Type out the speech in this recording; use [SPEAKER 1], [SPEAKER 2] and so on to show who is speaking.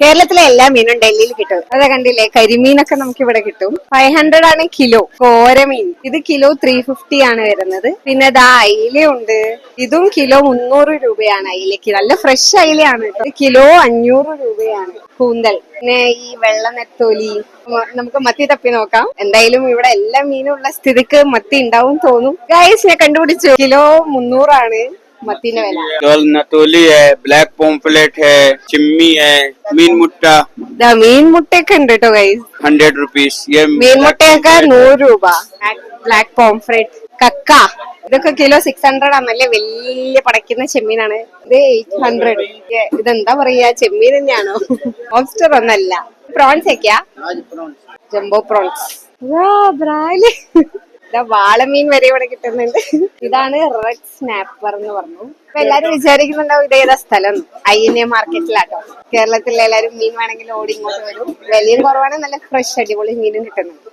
[SPEAKER 1] കേരളത്തിലെ എല്ലാ മീനും ഡൽഹിയിൽ കിട്ടും. അതാ കണ്ടില്ലേ, കരിമീനൊക്കെ നമുക്ക് ഇവിടെ കിട്ടും. 500 ആണ് കിലോ. കോരമീൻ ഇത് കിലോ 350 ആണ് വരുന്നത്. പിന്നെ ദാ അയിലയുണ്ട്. ഇതും കിലോ 300 രൂപയാണ് അയിലക്ക്. നല്ല ഫ്രഷ് അയിലയാണ് കേട്ടോ. ഇത് കിലോ 500 രൂപയാണ്. കൂന്തൽ, പിന്നെ ഈ വെള്ള നെത്തോലി. നമുക്ക് മത്തി തപ്പി നോക്കാം. എന്തായാലും ഇവിടെ എല്ലാ മീനും ഉള്ള സ്ഥിതിക്ക് മത്തി ഉണ്ടാവും തോന്നും. ഗൈസ്, ഞാൻ കണ്ടുപിടിച്ചു. കിലോ 300 ആണ് മത്തിന്റെ വില.
[SPEAKER 2] नतोली है, ब्लैक पोम्पलेट है, चिम्मी है, मीन मुट्टा
[SPEAKER 1] മീൻ മുട്ടയൊക്കെ ഉണ്ട് കേട്ടോ ഗൈസ്.
[SPEAKER 2] 100 रुपीस। ये
[SPEAKER 1] മീൻ മുട്ടയൊക്കെ 100 രൂപ. ബ്ലാക്ക് പോംഫ്രേറ്റ്, കക്ക ഇതൊക്കെ കിലോ 600 ആണ്. നല്ല വലിയ പടയ്ക്കുന്ന ചെമ്മീനാണ്. ഇത് 800. ഇതെന്താ പറയാ, ചെമ്മീൻ തന്നെയാണോ? ലോബ്സ്റ്റർ ഒന്നല്ല. പ്രോൺസ് ഒക്കെയാ, ജംബോ പ്രോൺസ്. ബ്രാല്, വാളമീൻ വരെ ഇവിടെ കിട്ടുന്നുണ്ട്. ഇതാണ് റെഡ് സ്നാപ്പർ എന്ന് പറഞ്ഞു. അപ്പൊ എല്ലാരും വിചാരിക്കുന്നുണ്ടാവും ഇത് ഏതാ സ്ഥലം. INA മാർക്കറ്റിലാട്ടോ. കേരളത്തിലെ എല്ലാരും മീൻ വേണമെങ്കിൽ ഓടി ഇങ്ങോട്ട് വരും. വിലയും കുറവാണ്, നല്ല ഫ്രഷ് അടിപൊളി മീനും കിട്ടുന്നുണ്ട്.